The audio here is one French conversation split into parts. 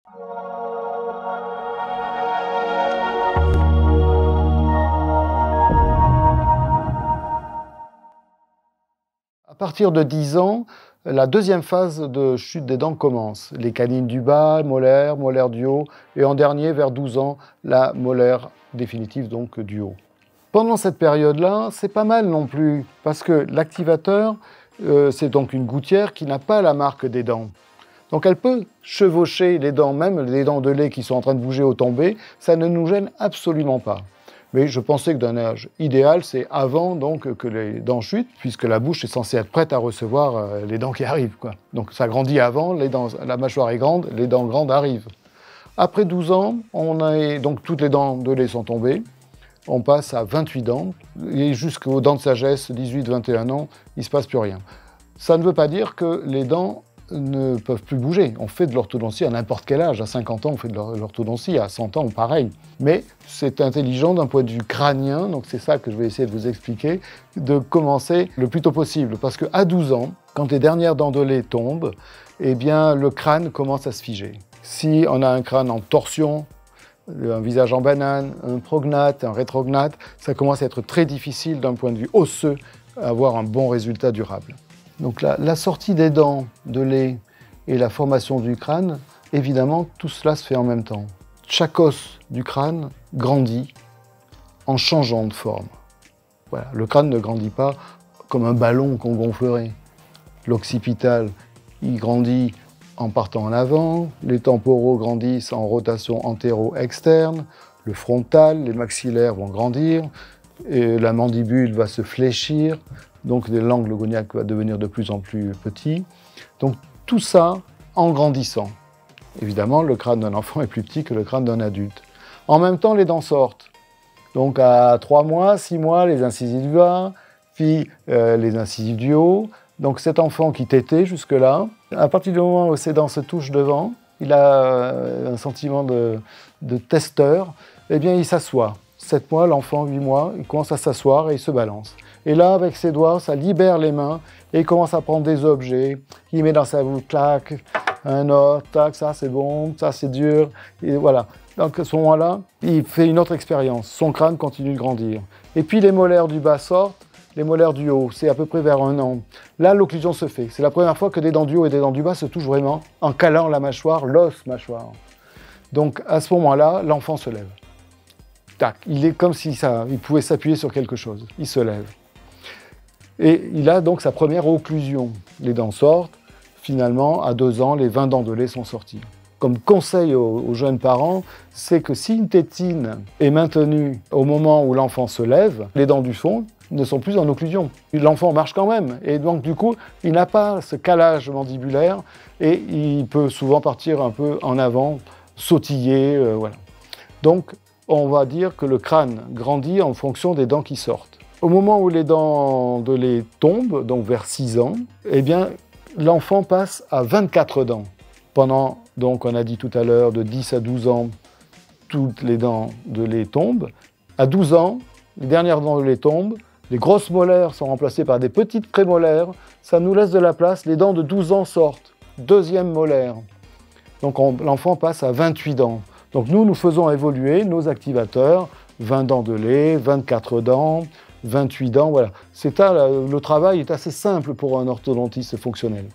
À partir de 10 ans, la deuxième phase de chute des dents commence. Les canines du bas, molaires, molaires du haut, et en dernier, vers 12 ans, la molaire définitive donc du haut. Pendant cette période-là, c'est pas mal non plus, parce que l'activateur, c'est donc une gouttière qui n'a pas la marque des dents. Donc elle peut chevaucher les dents, même les dents de lait qui sont en train de bouger au tombé, ça ne nous gêne absolument pas. Mais je pensais que d'un âge idéal, c'est avant donc que les dents chutent, puisque la bouche est censée être prête à recevoir les dents qui arrivent, quoi. Donc ça grandit avant, la mâchoire est grande, les dents grandes arrivent. Après 12 ans, donc toutes les dents de lait sont tombées. On passe à 28 dents, et jusqu'aux dents de sagesse, 18-21 ans, il ne se passe plus rien. Ça ne veut pas dire que les dents ne peuvent plus bouger. On fait de l'orthodontie à n'importe quel âge. À 50 ans, on fait de l'orthodontie, à 100 ans, pareil. Mais c'est intelligent d'un point de vue crânien, donc c'est ça que je vais essayer de vous expliquer, de commencer le plus tôt possible. Parce qu'à 12 ans, quand les dernières dents de lait tombent, eh bien, le crâne commence à se figer. Si on a un crâne en torsion, un visage en banane, un prognate, un rétrognate, ça commence à être très difficile d'un point de vue osseux à avoir un bon résultat durable. Donc la sortie des dents de lait et la formation du crâne, évidemment, tout cela se fait en même temps. Chaque os du crâne grandit en changeant de forme. Voilà. Le crâne ne grandit pas comme un ballon qu'on gonflerait. L'occipital, il grandit en partant en avant, les temporaux grandissent en rotation antéro-externe, le frontal, les maxillaires vont grandir, et la mandibule va se fléchir, donc l'angle goniaque va devenir de plus en plus petit. Donc tout ça en grandissant. Évidemment, le crâne d'un enfant est plus petit que le crâne d'un adulte. En même temps, les dents sortent. Donc à 3 mois, 6 mois, les incisives du bas, puis les incisives du haut. Donc cet enfant qui tétait jusque-là, à partir du moment où ses dents se touchent devant, il a un sentiment de testeur, eh bien il s'assoit. 7 mois, l'enfant, 8 mois, il commence à s'asseoir et il se balance. Et là, avec ses doigts, ça libère les mains et il commence à prendre des objets. Il met dans sa bouche, clac, un autre, tac, ça c'est bon, ça c'est dur, et voilà. Donc à ce moment-là, il fait une autre expérience. Son crâne continue de grandir. Et puis les molaires du bas sortent, les molaires du haut, c'est à peu près vers 1 an. Là, l'occlusion se fait. C'est la première fois que des dents du haut et des dents du bas se touchent vraiment en calant la mâchoire, l'os mâchoire. Donc à ce moment-là, l'enfant se lève. Tac, il est comme si il pouvait s'appuyer sur quelque chose. Il se lève. Et il a donc sa première occlusion. Les dents sortent. Finalement, à 2 ans, les 20 dents de lait sont sorties. Comme conseil aux jeunes parents, c'est que si une tétine est maintenue au moment où l'enfant se lève, les dents du fond ne sont plus en occlusion. L'enfant marche quand même, et donc du coup, il n'a pas ce calage mandibulaire, et il peut souvent partir un peu en avant, sautiller, voilà. Donc, on va dire que le crâne grandit en fonction des dents qui sortent. Au moment où les dents de lait tombent, donc vers 6 ans, eh bien, l'enfant passe à 24 dents. Pendant, donc on a dit tout à l'heure, de 10 à 12 ans, toutes les dents de lait tombent. À 12 ans, les dernières dents de lait tombent, les grosses molaires sont remplacées par des petites prémolaires, ça nous laisse de la place, les dents de 12 ans sortent, deuxième molaire. Donc l'enfant passe à 28 dents. Donc nous faisons évoluer nos activateurs, 20 dents de lait, 24 dents, 28 dents, voilà. Le travail est assez simple pour un orthodontiste fonctionnel.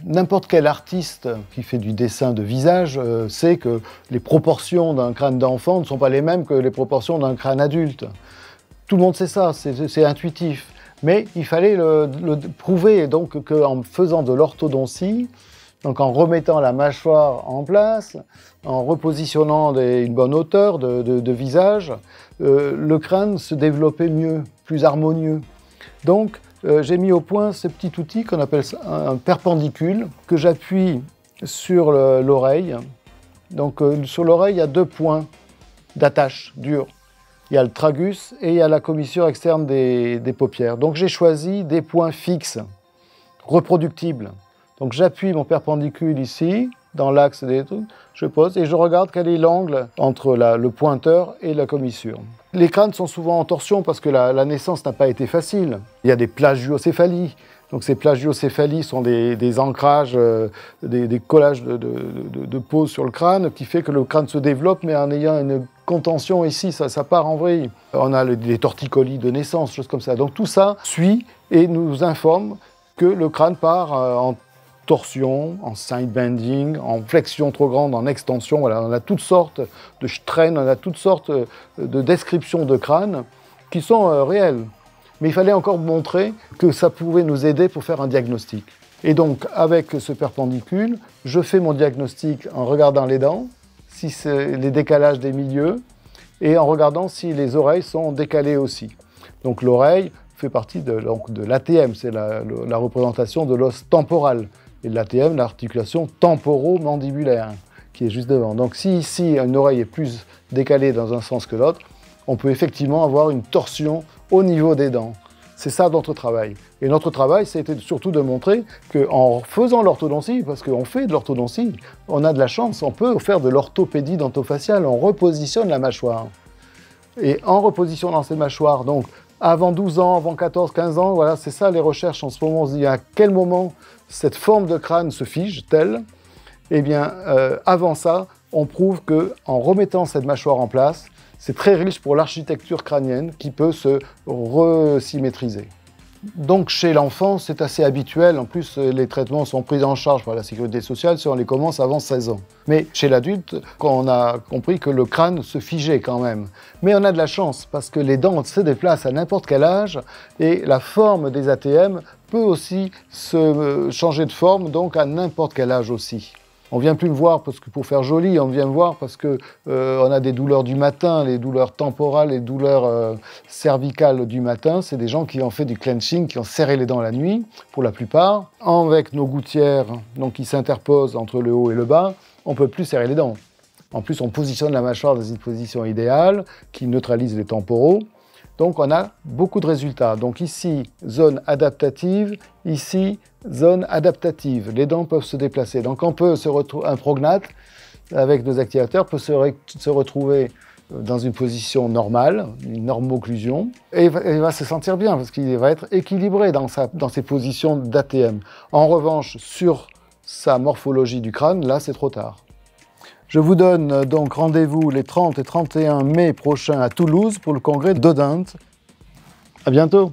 N'importe quel artiste qui fait du dessin de visage sait que les proportions d'un crâne d'enfant ne sont pas les mêmes que les proportions d'un crâne adulte. Tout le monde sait ça, c'est intuitif. Mais il fallait le prouver, donc qu'en faisant de l'orthodontie, donc en remettant la mâchoire en place, en repositionnant une bonne hauteur de visage, le crâne se développait mieux, plus harmonieux. Donc, j'ai mis au point ce petit outil qu'on appelle un perpendicule, que j'appuie sur l'oreille. Donc, sur l'oreille, il y a 2 points d'attache durs. Il y a le tragus et il y a la commissure externe des paupières. Donc, j'ai choisi des points fixes, reproductibles. Donc, j'appuie mon perpendicule ici, dans l'axe des trucs, je pose et je regarde quel est l'angle entre le pointeur et la commissure. Les crânes sont souvent en torsion parce que la naissance n'a pas été facile. Il y a des plagiocéphalies, Donc ces plagiocéphalies sont des ancrages, des collages de peau sur le crâne qui fait que le crâne se développe mais en ayant une contention ici, ça part en vrille. On a les torticolis de naissance, choses comme ça. Donc tout ça suit et nous informe que le crâne part en torsion, en side bending, en flexion trop grande, en extension. Voilà, on a toutes sortes de strains, on a toutes sortes de descriptions de crâne qui sont réelles. Mais il fallait encore montrer que ça pouvait nous aider pour faire un diagnostic. Et donc, avec ce perpendicule, je fais mon diagnostic en regardant les dents, si c'est les décalages des milieux, et en regardant si les oreilles sont décalées aussi. Donc l'oreille fait partie de l'ATM, c'est la représentation de l'os temporal. Et l'ATM, l'articulation temporomandibulaire, qui est juste devant. Donc si ici, une oreille est plus décalée dans un sens que l'autre, on peut effectivement avoir une torsion au niveau des dents. C'est ça notre travail. Et notre travail, c'était surtout de montrer qu'en faisant l'orthodontie, parce qu'on fait de l'orthodontie, on a de la chance, on peut faire de l'orthopédie dentofaciale, on repositionne la mâchoire. Et en repositionnant cette mâchoire, donc avant 12 ans, avant 14, 15 ans, voilà, c'est ça les recherches en ce moment. On se dit à quel moment cette forme de crâne se fige, telle. Eh bien, avant ça, on prouve qu'en remettant cette mâchoire en place, c'est très riche pour l'architecture crânienne qui peut se resymétriser. Donc chez l'enfant, c'est assez habituel. En plus, les traitements sont pris en charge par la sécurité sociale si on les commence avant 16 ans. Mais chez l'adulte, on a compris que le crâne se figeait quand même. Mais on a de la chance parce que les dents se déplacent à n'importe quel âge et la forme des ATM peut aussi se changer de forme, donc à n'importe quel âge aussi. On ne vient plus me voir parce que pour faire joli, on vient me voir parce qu'on a des douleurs du matin, les douleurs temporales, les douleurs cervicales du matin. C'est des gens qui ont fait du clenching, qui ont serré les dents la nuit, pour la plupart. Avec nos gouttières donc, qui s'interposent entre le haut et le bas, on ne peut plus serrer les dents. En plus, on positionne la mâchoire dans une position idéale qui neutralise les temporaux. Donc on a beaucoup de résultats. Donc ici, zone adaptative, ici, zone adaptative. Les dents peuvent se déplacer. Donc on peut un prognate, avec nos activateurs, peut se retrouver dans une position normale, une normocclusion, et il va se sentir bien parce qu'il va être équilibré dans ses positions d'ATM. En revanche, sur sa morphologie du crâne, là c'est trop tard. Je vous donne donc rendez-vous les 30 et 31 mai prochains à Toulouse pour le congrès d'Odinte. À bientôt.